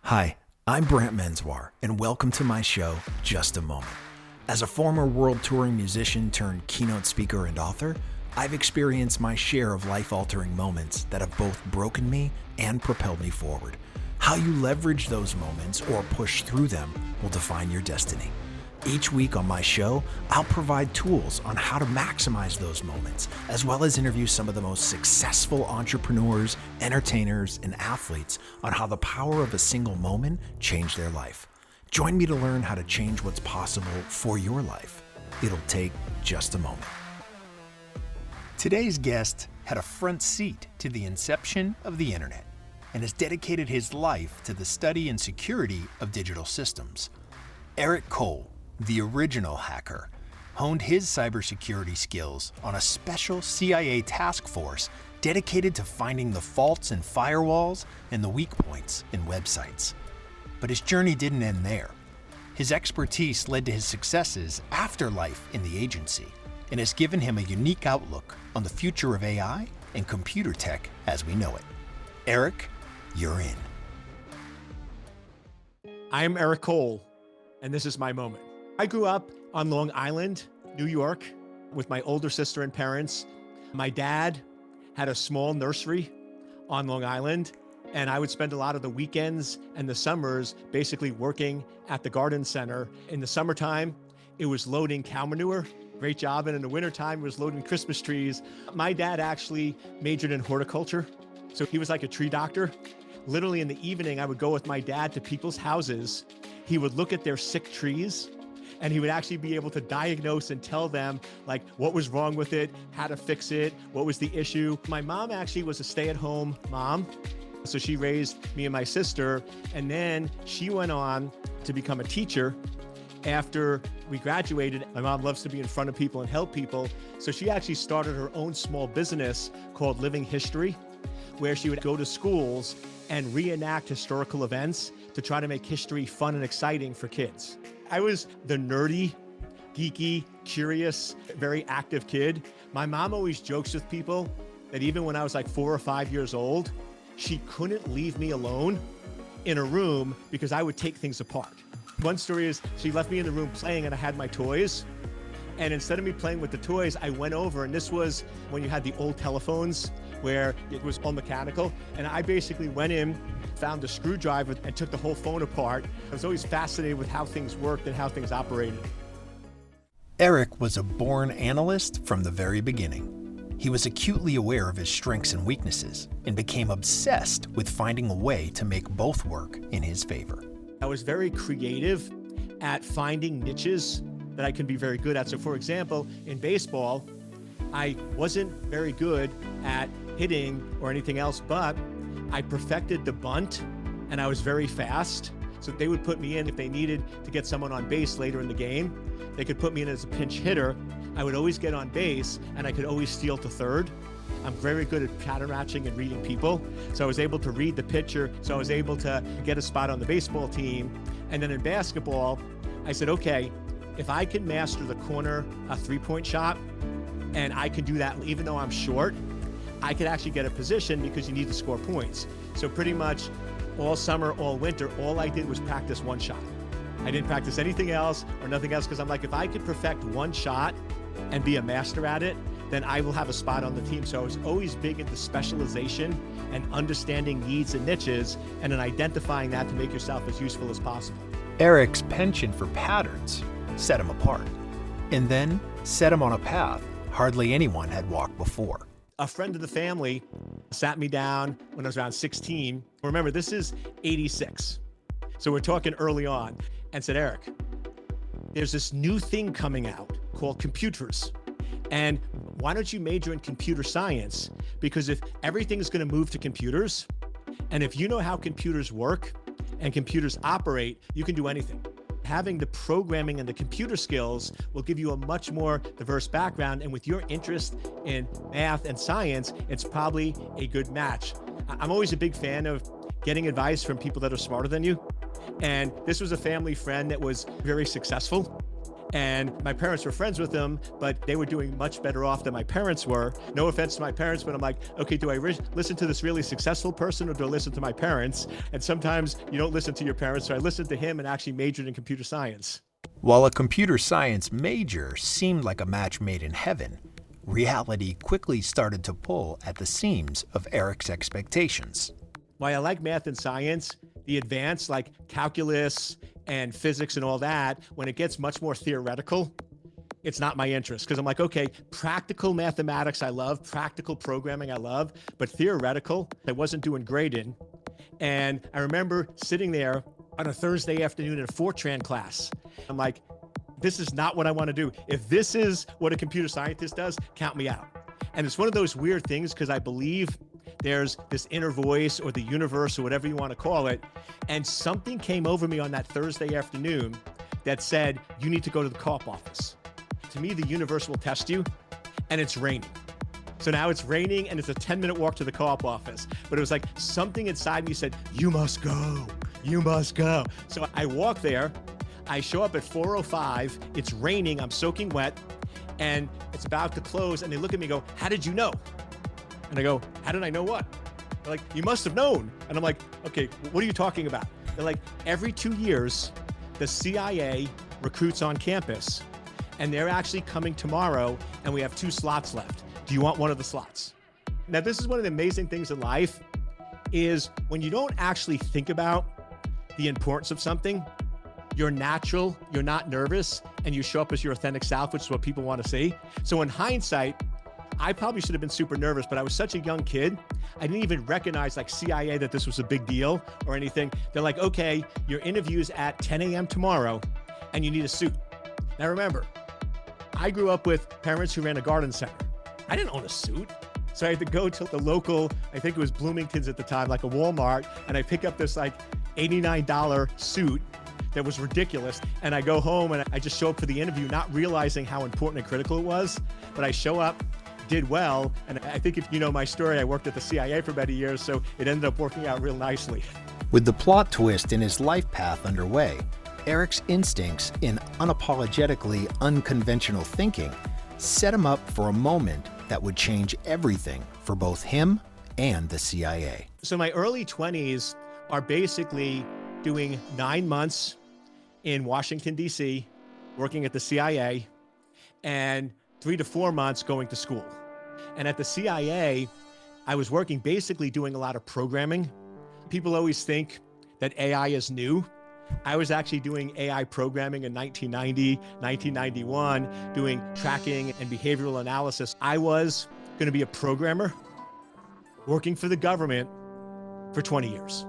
Hi, I'm Brant Menswar, and welcome to my show, Just a Moment. As a former world touring musician turned keynote speaker and author, I've experienced my share of life-altering moments that have both broken me and propelled me forward. How you leverage those moments or push through them will define your destiny. Each week on my show, I'll provide tools on how to maximize those moments, as well as interview some of the most successful entrepreneurs, entertainers, and athletes on how the power of a single moment changed their life. Join me to learn how to change what's possible for your life. It'll take just a moment. Today's guest had a front seat to the inception of the internet and has dedicated his life to the study and security of digital systems. Eric Cole, the original hacker, honed his cybersecurity skills on a special CIA task force dedicated to finding the faults in firewalls and the weak points in websites. But his journey didn't end there. His expertise led to his successes after life in the agency and has given him a unique outlook on the future of AI and computer tech as we know it. Eric, you're in. I'm Eric Cole, and this is my moment. I grew up on Long Island, New York, with my older sister and parents. My dad had a small nursery on Long Island, and I would spend a lot of the weekends and the summers basically working at the garden center. In the summertime, it was loading cow manure. Great job. And in the wintertime, it was loading Christmas trees. My dad actually majored in horticulture, so he was like a tree doctor. Literally in the evening, I would go with my dad to people's houses. He would look at their sick trees, and he would actually be able to diagnose and tell them like what was wrong with it, how to fix it, what was the issue. My mom actually was a stay-at-home mom. So she raised me and my sister, and then she went on to become a teacher. After we graduated, my mom loves to be in front of people and help people. So she actually started her own small business called Living History, where she would go to schools and reenact historical events to try to make history fun and exciting for kids. I was the nerdy, geeky, curious, very active kid. My mom always jokes with people that even when I was like 4 or 5 years old, she couldn't leave me alone in a room because I would take things apart. One story is she left me in the room playing and I had my toys. And instead of me playing with the toys, I went over, and this was when you had the old telephones where it was all mechanical. And I basically went in, found a screwdriver and took the whole phone apart. I was always fascinated with how things worked and how things operated. Eric was a born analyst from the very beginning. He was acutely aware of his strengths and weaknesses and became obsessed with finding a way to make both work in his favor. I was very creative at finding niches that I can be very good at. So for example, in baseball, I wasn't very good at hitting or anything else, but I perfected the bunt and I was very fast. So they would put me in if they needed to get someone on base later in the game. They could put me in as a pinch hitter. I would always get on base and I could always steal to third. I'm very good at pattern matching and reading people. So I was able to read the pitcher. So I was able to get a spot on the baseball team. And then in basketball, I said, okay, if I can master the corner, a three-point shot, and I can do that even though I'm short, I could actually get a position because you need to score points. So pretty much all summer, all winter, all I did was practice one shot. I didn't practice anything else or nothing else because I'm like, if I could perfect one shot and be a master at it, then I will have a spot on the team. So I was always big into specialization and understanding needs and niches and then identifying that to make yourself as useful as possible. Eric's penchant for patterns set him apart, and then set him on a path hardly anyone had walked before. A friend of the family sat me down when I was around 16. Remember, this is 86. So we're talking early on, and said, Eric, there's this new thing coming out called computers. And why don't you major in computer science? Because if everything's going to move to computers, and if you know how computers work and computers operate, you can do anything. Having the programming and the computer skills will give you a much more diverse background. And with your interest in math and science, it's probably a good match. I'm always a big fan of getting advice from people that are smarter than you. And this was a family friend that was very successful. And my parents were friends with them, but they were doing much better off than my parents were. No offense to my parents, but I'm like, okay, do I listen to this really successful person or do I listen to my parents? And sometimes you don't listen to your parents, so I listened to him and actually majored in computer science. While a computer science major seemed like a match made in heaven, reality quickly started to pull at the seams of Eric's expectations. While I like math and science, the advanced like calculus and physics and all that, when it gets much more theoretical, it's not my interest. Because I'm like, okay, practical mathematics I love, practical programming I love, but theoretical I wasn't doing great in. And I remember sitting there on a Thursday afternoon in a Fortran class. I'm like, this is not what I want to do. If this is what a computer scientist does, count me out. And it's one of those weird things because I believe there's this inner voice or the universe or whatever you want to call it. And something came over me on that Thursday afternoon that said, you need to go to the co-op office. To me, the universe will test you, and it's raining. So now it's raining and it's a 10-minute walk to the co-op office. But it was like something inside me said, you must go, you must go. So I walk there, I show up at 4:05, it's raining, I'm soaking wet, and it's about to close, and they look at me and go, how did you know? And I go, how did I know what? They're like, you must have known. And I'm like, okay, what are you talking about? They're like, every 2 years, the CIA recruits on campus, and they're actually coming tomorrow, and we have 2 slots left. Do you want one of the slots? Now, this is one of the amazing things in life is when you don't actually think about the importance of something, you're natural, you're not nervous, and you show up as your authentic self, which is what people want to see. So in hindsight, I probably should have been super nervous, but I was such a young kid. I didn't even recognize like CIA that this was a big deal or anything. They're like, okay, your interview's at 10 a.m. tomorrow and you need a suit. Now remember, I grew up with parents who ran a garden center. I didn't own a suit. So I had to go to the local, I think it was Bloomington's at the time, like a Walmart, and I pick up this like $89 suit that was ridiculous. And I go home and I just show up for the interview, not realizing how important and critical it was. But I show up, did well. And I think if you know my story, I worked at the CIA for many years, so it ended up working out real nicely. With the plot twist in his life path underway, Eric's instincts in unapologetically unconventional thinking set him up for a moment that would change everything for both him and the CIA. So my early 20s are basically doing 9 months in Washington, D.C., working at the CIA, and 3 to 4 months going to school. And at the CIA, I was working basically doing a lot of programming. People always think that AI is new. I was actually doing AI programming in 1990, 1991, doing tracking and behavioral analysis. I was going to be a programmer working for the government for 20 years.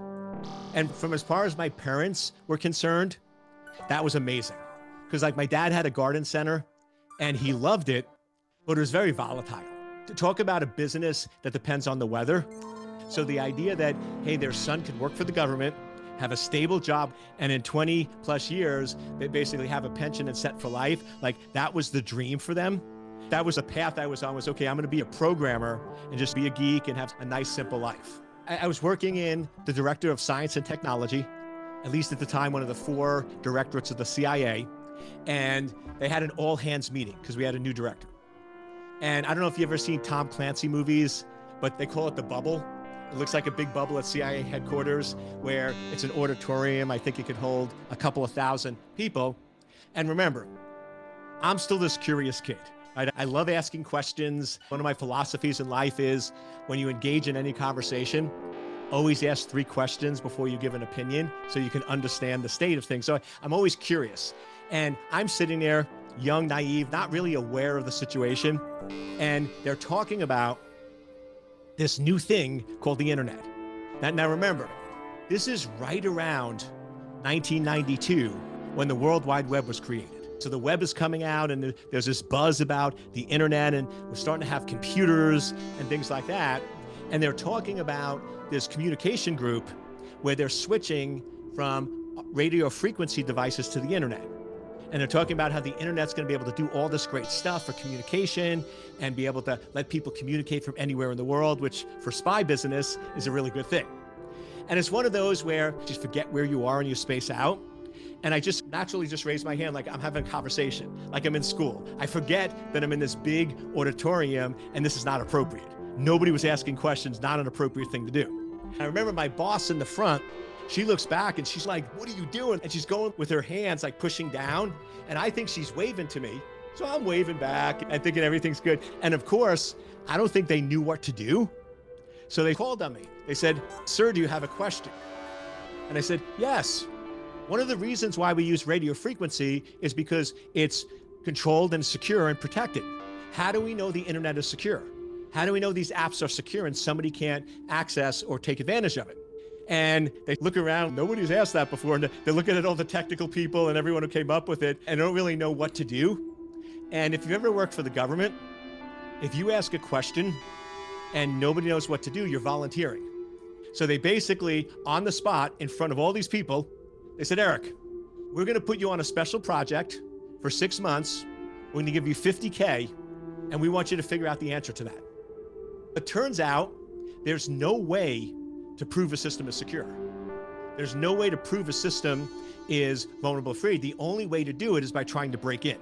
And from as far as my parents were concerned, that was amazing. Because like my dad had a garden center and he loved it, but it was very volatile. To talk about a business that depends on the weather. So the idea that, hey, their son could work for the government, have a stable job, and in 20 plus years, they basically have a pension and set for life. Like that was the dream for them. That was a path I was on, was okay, I'm gonna be a programmer and just be a geek and have a nice, simple life. I was working in the director of science and technology, at least at the time, one of the 4 directorates of the CIA. And they had an all hands meeting because we had a new director. And I don't know if you've ever seen Tom Clancy movies, but they call it the bubble. It looks like a big bubble at CIA headquarters where it's an auditorium. I think it could hold a couple of thousand people. And remember, I'm still this curious kid. I love asking questions. One of my philosophies in life is when you engage in any conversation, always ask 3 questions before you give an opinion so you can understand the state of things. So I'm always curious. And I'm sitting there, young, naive, not really aware of the situation. And they're talking about this new thing called the internet. Now remember, this is right around 1992 when the World Wide Web was created. So the web is coming out and there's this buzz about the internet and we're starting to have computers and things like that. And they're talking about this communication group where they're switching from radio frequency devices to the internet. And they're talking about how the internet's going to be able to do all this great stuff for communication and be able to let people communicate from anywhere in the world, which for spy business is a really good thing. And it's one of those where you just forget where you are and you space out. And I just naturally just raise my hand like I'm having a conversation, like I'm in school. I forget that I'm in this big auditorium and this is not appropriate. Nobody was asking questions, not an appropriate thing to do. I remember my boss in the front, she looks back and she's like, what are you doing? And she's going with her hands like pushing down. And I think she's waving to me. So I'm waving back and thinking everything's good. And of course, I don't think they knew what to do. So they called on me. They said, sir, do you have a question? And I said, yes. One of the reasons why we use radio frequency is because it's controlled and secure and protected. How do we know the internet is secure? How do we know these apps are secure and somebody can't access or take advantage of it? And they look around, nobody's asked that before, and they're looking at all the technical people and everyone who came up with it and don't really know what to do. And if you've ever worked for the government, if you ask a question and nobody knows what to do, you're volunteering. So they basically, on the spot, in front of all these people, they said, Eric, we're gonna put you on a special project for 6 months. We're gonna give you $50K, and we want you to figure out the answer to that. It turns out there's no way to prove a system is secure. There's no way to prove a system is vulnerable free. The only way to do it is by trying to break in.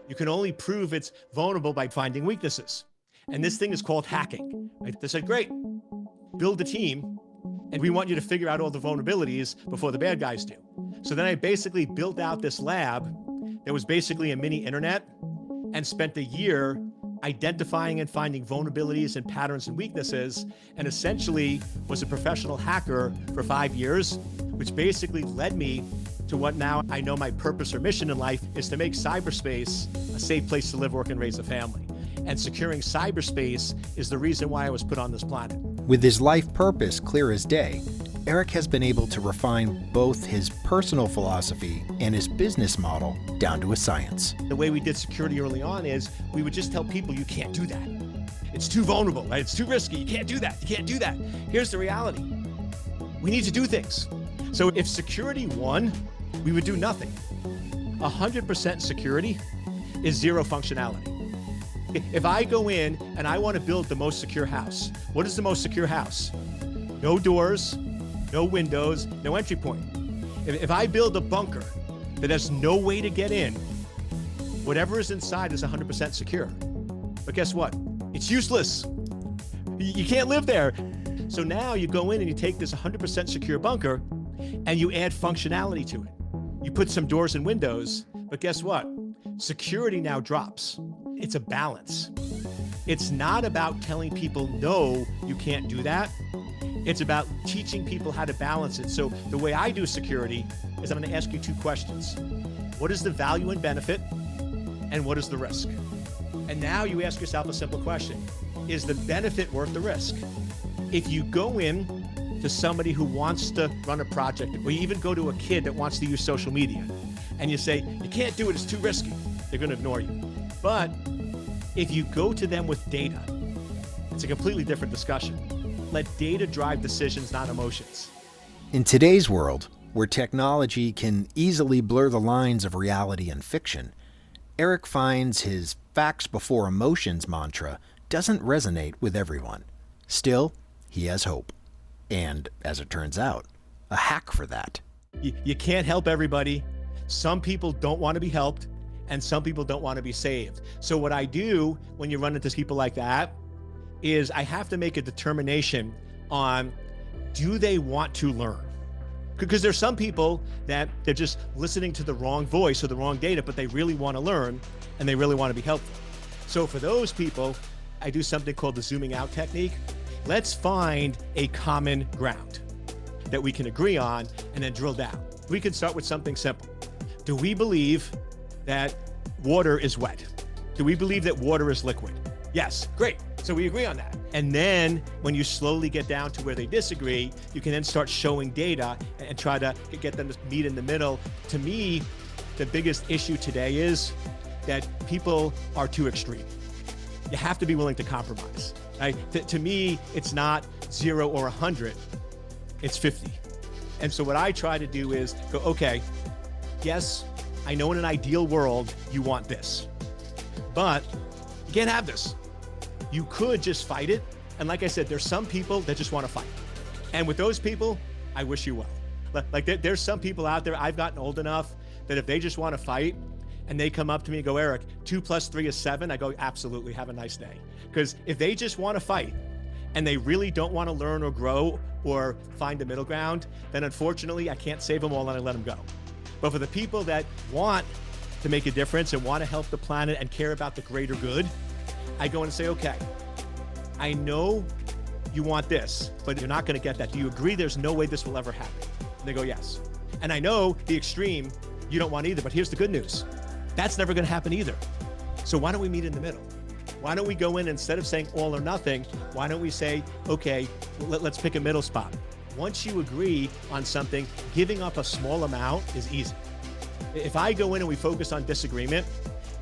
You can only prove it's vulnerable by finding weaknesses. And this thing is called hacking. Right? They said, great, build a team, and we want you to figure out all the vulnerabilities before the bad guys do. So then I basically built out this lab that was basically a mini internet and spent a year identifying and finding vulnerabilities and patterns and weaknesses, and essentially was a professional hacker for 5 years, which basically led me to what now I know my purpose or mission in life is to make cyberspace a safe place to live, work, and raise a family. And securing cyberspace is the reason why I was put on this planet. With his life purpose clear as day, Eric has been able to refine both his personal philosophy and his business model down to a science. The way we did security early on is we would just tell people, you can't do that. It's too vulnerable, right? It's too risky. You can't do that. You can't do that. Here's the reality. We need to do things. So if security won, we would do nothing. 100% security is zero functionality. If I go in and I want to build the most secure house, what is the most secure house? No doors, no windows, no entry point. If I build a bunker that has no way to get in, whatever is inside is 100% secure. But guess what? It's useless. You can't live there. So now you go in and you take this 100% secure bunker and you add functionality to it. You put some doors and windows, but guess what? Security now drops. It's a balance. It's not about telling people, no, you can't do that. It's about teaching people how to balance it. So the way I do security is I'm going to ask you 2 questions. What is the value and benefit? And what is the risk? And now you ask yourself a simple question. Is the benefit worth the risk? If you go in to somebody who wants to run a project, or you even go to a kid that wants to use social media, and you say, you can't do it, it's too risky, they're going to ignore you. But if you go to them with data, it's a completely different discussion. Let data drive decisions, not emotions. In today's world, where technology can easily blur the lines of reality and fiction, Eric finds his facts before emotions mantra doesn't resonate with everyone. Still, he has hope. And, as it turns out, a hack for that. You can't help everybody. Some people don't want to be helped, and some people don't want to be saved. So what I do when you run into people like that is I have to make a determination on, do they want to learn? Because there's some people that they're just listening to the wrong voice or the wrong data, but they really want to learn and they really want to be helpful. So for those people, I do something called the zooming out technique. Let's find a common ground that we can agree on and then drill down. We can start with something simple. Do we believe that water is wet? Do we believe that water is liquid? Yes, great. So we agree on that. And then when you slowly get down to where they disagree, you can then start showing data and try to get them to meet in the middle. To me, the biggest issue today is that people are too extreme. You have to be willing to compromise. Right? To me, it's not 0 or 100, it's 50. And so what I try to do is go, okay, yes, I know in an ideal world, you want this, but you can't have this. You could just fight it. And like I said, there's some people that just want to fight. And with those people, I wish you well. There's some people out there, I've gotten old enough that if they just want to fight and they come up to me and go, Eric, 2 + 3 is 7, I go, absolutely, have a nice day. Because if they just want to fight and they really don't want to learn or grow or find a middle ground, then unfortunately I can't save them all and I let them go. But for the people that want to make a difference and want to help the planet and care about the greater good, I go and say, okay, I know you want this, but you're not going to get that. Do you agree there's no way this will ever happen? And they go, yes. And I know the extreme you don't want either, but here's the good news. That's never going to happen either. So why don't we meet in the middle? Why don't we go in, instead of saying all or nothing, why don't we say, okay, let's pick a middle spot. Once you agree on something, giving up a small amount is easy. If I go in and we focus on disagreement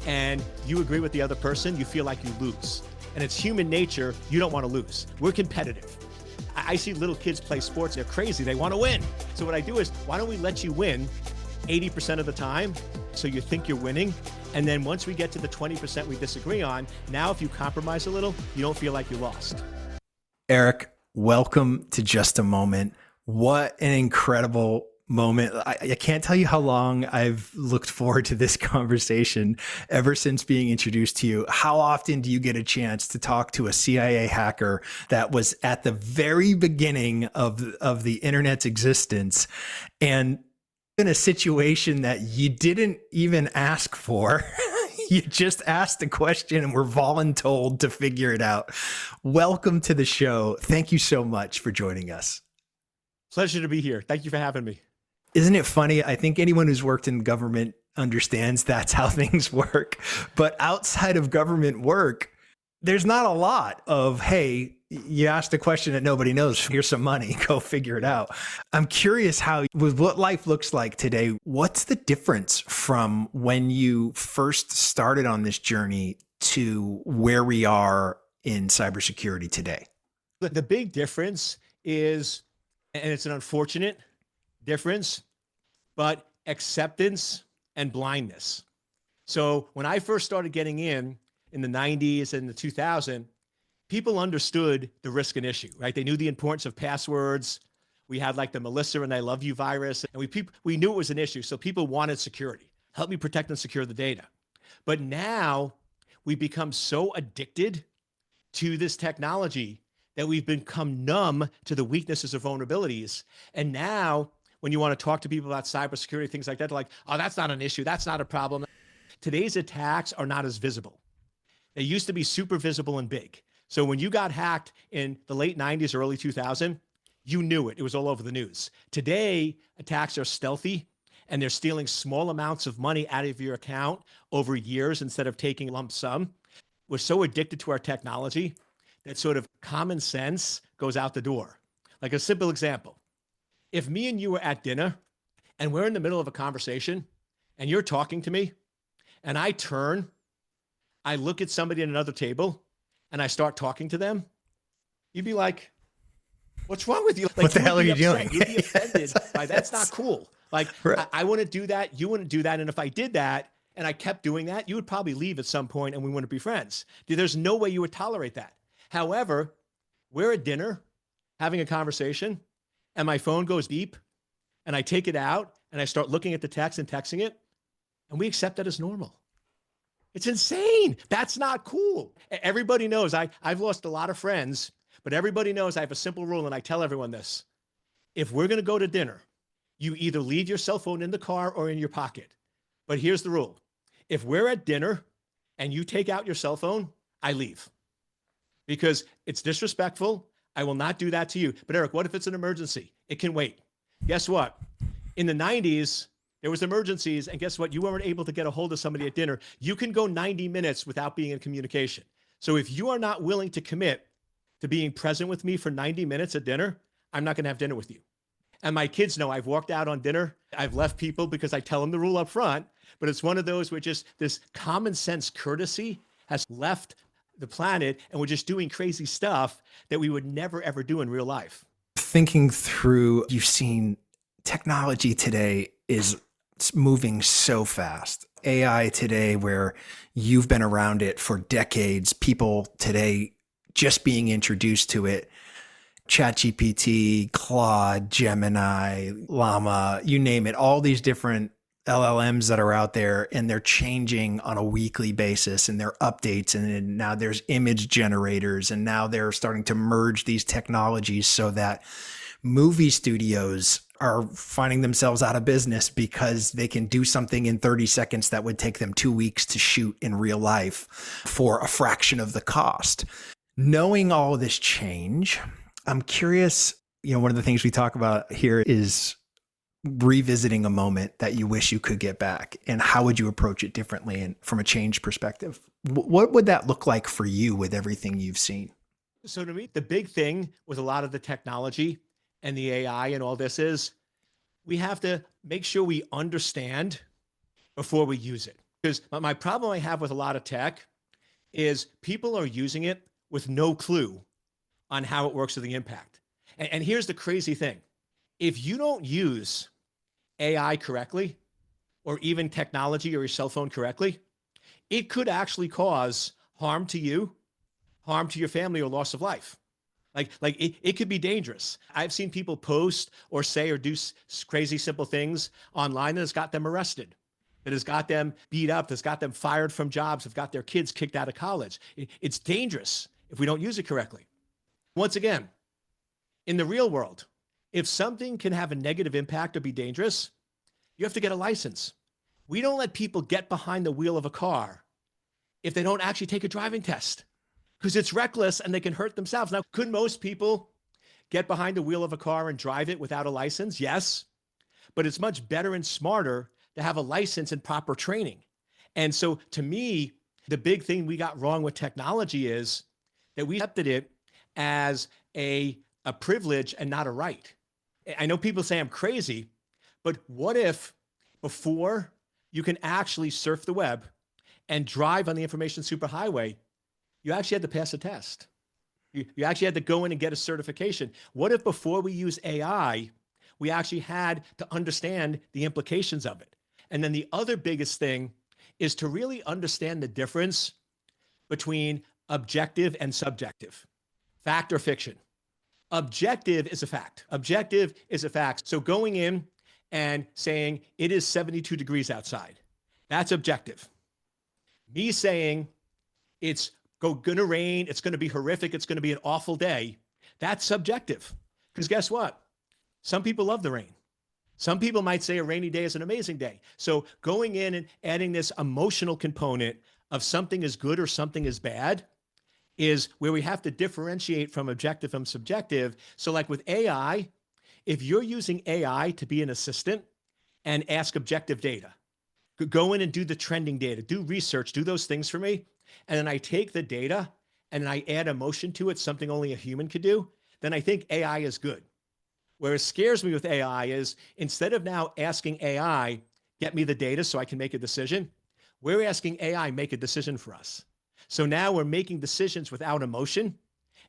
and you agree with the other person, you feel like you lose. And it's human nature, you don't want to lose. We're competitive. I see little kids play sports, they're crazy, they want to win. So what I do is, why don't we let you win 80% of the time so you think you're winning? And then once we get to the 20% we disagree on, now if you compromise a little, you don't feel like you lost. Eric, welcome to Just a Moment. What an incredible moment. I can't tell you how long I've looked forward to this conversation ever since being introduced to you. How often do you get a chance to talk to a CIA hacker that was at the very beginning of the internet's existence and in a situation that you didn't even ask for? You just asked a question and were voluntold to figure it out. Welcome to the show. Thank you so much for joining us. Pleasure to be here. Thank you for having me. Isn't it funny? I think anyone who's worked in government understands that's how things work. But outside of government work, there's not a lot of, hey, you asked a question that nobody knows. Here's some money. Go figure it out. I'm curious how, with what life looks like today, what's the difference from when you first started on this journey to where we are in cybersecurity today? The big difference is, and it's an unfortunate difference, but acceptance and blindness. So when I first started getting in the 90s and the 2000s, people understood the risk and issue, right? They knew the importance of passwords. We had like the Melissa and I love you virus, and we knew it was an issue. So people wanted security. Help me protect and secure the data. But now we become so addicted to this technology that we've become numb to the weaknesses or vulnerabilities. And now when you want to talk to people about cybersecurity, things like that, they're like, oh, that's not an issue. That's not a problem. Today's attacks are not as visible. They used to be super visible and big. So when you got hacked in the late 90s or early 2000, you knew it. It was all over the news. Today, attacks are stealthy and they're stealing small amounts of money out of your account over years instead of taking lump sum. We're so addicted to our technology that sort of common sense goes out the door. Like a simple example. If me and you were at dinner and we're in the middle of a conversation and you're talking to me and I turn, I look at somebody at another table and I start talking to them, you'd be like, what's wrong with you? Like, what the hell are you doing? You'd be offended by that's not cool. Like, right. I wouldn't do that. You wouldn't do that. And if I did that and I kept doing that, you would probably leave at some point and we wouldn't be friends. There's no way you would tolerate that. However, we're at dinner having a conversation and my phone goes beep and I take it out and I start looking at the text and texting it and we accept that as normal. It's insane. That's not cool. Everybody knows I've lost a lot of friends, but everybody knows I have a simple rule and I tell everyone this. If we're going to go to dinner, you either leave your cell phone in the car or in your pocket. But here's the rule. If we're at dinner and you take out your cell phone, I leave. Because it's disrespectful. I will not do that to you. But Eric, what if it's an emergency? It can wait. Guess what? In the 90s, there was emergencies, and guess what? You weren't able to get a hold of somebody at dinner. You can go 90 minutes without being in communication. So if you are not willing to commit to being present with me for 90 minutes at dinner, I'm not going to have dinner with you. And my kids know I've walked out on dinner. I've left people because I tell them the rule up front, but it's one of those where just this common sense courtesy has left the planet and we're just doing crazy stuff that we would never, ever do in real life. Thinking through, you've seen technology today is moving so fast. AI today, where you've been around it for decades, people today just being introduced to it. ChatGPT, Claude, Gemini, Llama, you name it, all these different LLMs that are out there, and they're changing on a weekly basis, and they're updates. And now there's image generators, and now they're starting to merge these technologies so that movie studios are finding themselves out of business because they can do something in 30 seconds that would take them 2 weeks to shoot in real life for a fraction of the cost. Knowing all this change, I'm curious, one of the things we talk about here is revisiting a moment that you wish you could get back, and how would you approach it differently and from a change perspective? What would that look like for you with everything you've seen? So to me, the big thing with a lot of the technology and the AI and all this is we have to make sure we understand before we use it. Because my problem I have with a lot of tech is people are using it with no clue on how it works or the impact. And here's the crazy thing. If you don't use AI correctly, or even technology or your cell phone correctly, it could actually cause harm to you, harm to your family, or loss of life. Like it could be dangerous. I've seen people post or say or do crazy simple things online that has got them arrested, that has got them beat up, that's got them fired from jobs, have got their kids kicked out of college. It's dangerous if we don't use it correctly. Once again, in the real world, if something can have a negative impact or be dangerous, you have to get a license. We don't let people get behind the wheel of a car if they don't actually take a driving test, because it's reckless and they can hurt themselves. Now, could most people get behind the wheel of a car and drive it without a license? Yes, but it's much better and smarter to have a license and proper training. And so to me, the big thing we got wrong with technology is that we accepted it as a privilege and not a right. I know people say I'm crazy, but what if before you can actually surf the web and drive on the information superhighway, you actually had to pass a test? You actually had to go in and get a certification. What if before we use AI, we actually had to understand the implications of it? And then the other biggest thing is to really understand the difference between objective and subjective, fact or fiction. Objective is a fact. Objective is a fact. So going in and saying it is 72 degrees outside, that's objective. Me saying it's going to rain, it's going to be horrific, it's going to be an awful day, that's subjective. Because guess what? Some people love the rain. Some people might say a rainy day is an amazing day. So going in and adding this emotional component of something is good or something is bad is where we have to differentiate from objective from subjective. So like with AI, if you're using AI to be an assistant and ask objective data, go in and do the trending data, do research, do those things for me, and then I take the data and I add emotion to it, something only a human could do, then I think AI is good. Where it scares me with AI is instead of now asking AI, get me the data so I can make a decision, we're asking AI make a decision for us. So now we're making decisions without emotion.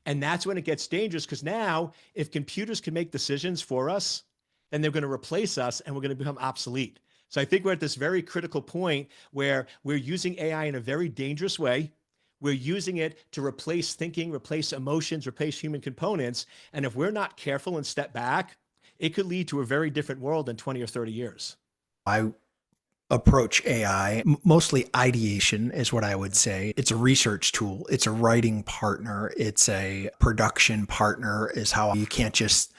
And that's when it gets dangerous, because now if computers can make decisions for us, then they're going to replace us and we're going to become obsolete. So I think we're at this very critical point where we're using AI in a very dangerous way. We're using it to replace thinking, replace emotions, replace human components. And if we're not careful and step back, it could lead to a very different world in 20 or 30 years. I approach AI, mostly ideation is what I would say. It's a research tool. It's a writing partner. It's a production partner, is how you can't just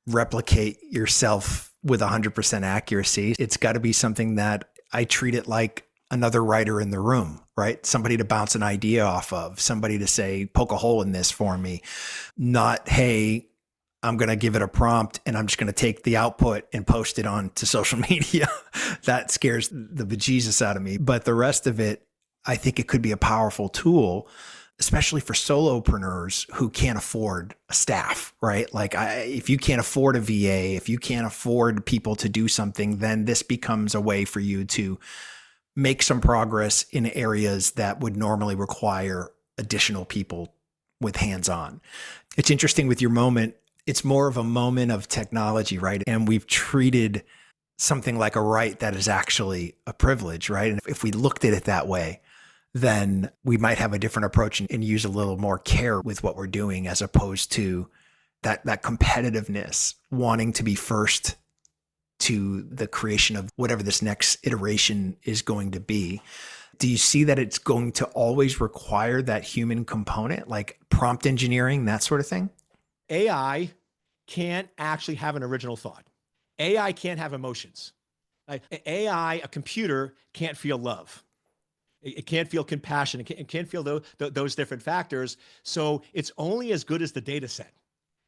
replicate yourself with 100% accuracy. It's got to be something that I treat it like another writer in the room, right? Somebody to bounce an idea off of, somebody to say, poke a hole in this for me. Not, hey, I'm going to give it a prompt and I'm just going to take the output and post it on to social media. That scares the bejesus out of me. But the rest of it, I think it could be a powerful tool, especially for solopreneurs who can't afford a staff, right? Like if you can't afford a VA, if you can't afford people to do something, then this becomes a way for you to make some progress in areas that would normally require additional people with hands-on. It's interesting with your moment. It's more of a moment of technology, right? And we've treated something like a right that is actually a privilege, right? And if we looked at it that way, then we might have a different approach and use a little more care with what we're doing, as opposed to that competitiveness, wanting to be first to the creation of whatever this next iteration is going to be. Do you see that it's going to always require that human component, like prompt engineering, that sort of thing? AI can't actually have an original thought. AI can't have emotions. Like AI, a computer can't feel love. It can't feel compassion. It can't feel those different factors. So it's only as good as the data set.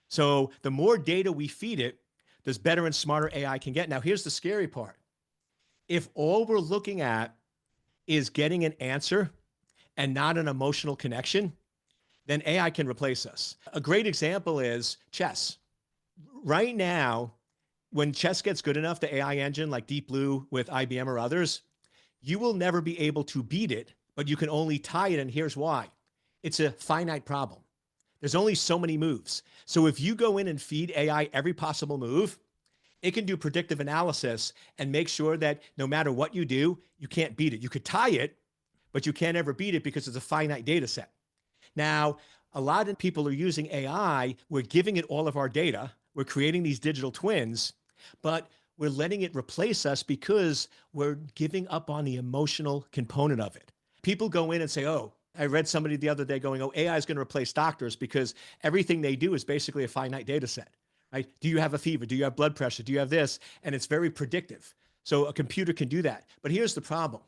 So the more data we feed it, the better and smarter AI can get. Now, here's the scary part. If all we're looking at is getting an answer and not an emotional connection, then AI can replace us. A great example is chess. Right now, when chess gets good enough, the AI engine like Deep Blue with IBM or others, you will never be able to beat it, but you can only tie it. And here's why. It's a finite problem. There's only so many moves. So if you go in and feed AI every possible move, it can do predictive analysis and make sure that no matter what you do, you can't beat it. You could tie it, but you can't ever beat it because it's a finite data set. Now, a lot of people are using AI. We're giving it all of our data. We're creating these digital twins, but we're letting it replace us because we're giving up on the emotional component of it. People go in and say, oh, I read somebody the other day going, oh, AI is going to replace doctors because everything they do is basically a finite data set, right? Do you have a fever? Do you have blood pressure? Do you have this? And it's very predictive. So a computer can do that. But here's the problem.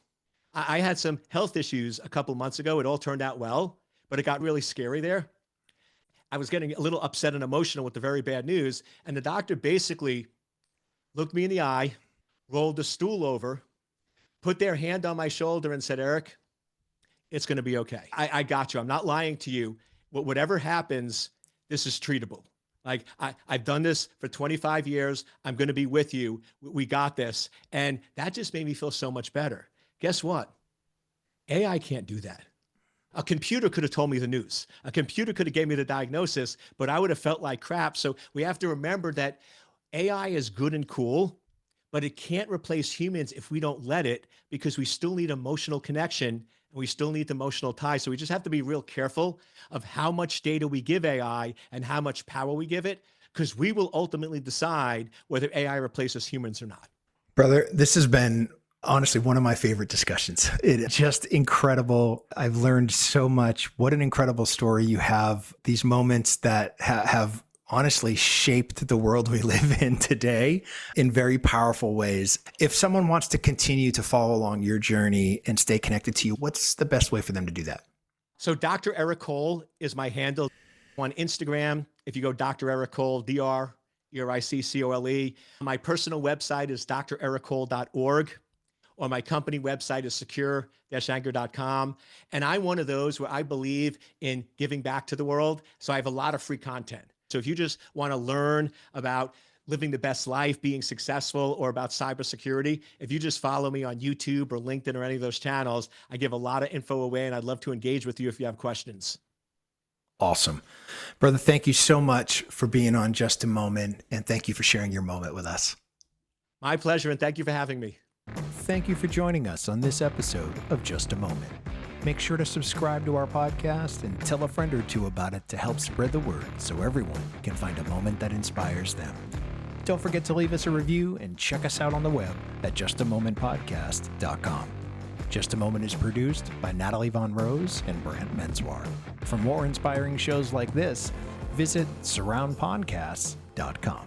I had some health issues a couple months ago. It all turned out well, but it got really scary there. I was getting a little upset and emotional with the very bad news. And the doctor basically looked me in the eye, rolled the stool over, put their hand on my shoulder and said, Eric, it's going to be okay. I got you. I'm not lying to you. Whatever happens, this is treatable. Like I've done this for 25 years. I'm going to be with you. We got this. And that just made me feel so much better. Guess what? AI can't do that. A computer could have told me the news. A computer could have gave me the diagnosis, but I would have felt like crap. So we have to remember that AI is good and cool, but it can't replace humans if we don't let it, because we still need emotional connection and we still need the emotional tie. So we just have to be real careful of how much data we give AI and how much power we give it, because we will ultimately decide whether AI replaces humans or not. Brother, this has been honestly one of my favorite discussions. It's just incredible. I've learned so much. What an incredible story you have. These moments that have honestly shaped the world we live in today in very powerful ways. If someone wants to continue to follow along your journey and stay connected to you, what's the best way for them to do that? So Dr. Eric Cole is my handle on Instagram. If you go Dr. Eric Cole, DrEriccole. My personal website is drericcole.org. Or my company website is secure-anchor.com. And I'm one of those where I believe in giving back to the world. So I have a lot of free content. So if you just want to learn about living the best life, being successful, or about cybersecurity, if you just follow me on YouTube or LinkedIn or any of those channels, I give a lot of info away, and I'd love to engage with you if you have questions. Awesome. Brother, thank you so much for being on Just a Moment, and thank you for sharing your moment with us. My pleasure, and thank you for having me. Thank you for joining us on this episode of Just a Moment. Make sure to subscribe to our podcast and tell a friend or two about it to help spread the word so everyone can find a moment that inspires them. Don't forget to leave us a review and check us out on the web at justamomentpodcast.com. Just a Moment is produced by Natalie Von Rose and Brant Menswar. For more inspiring shows like this, visit surroundpodcasts.com.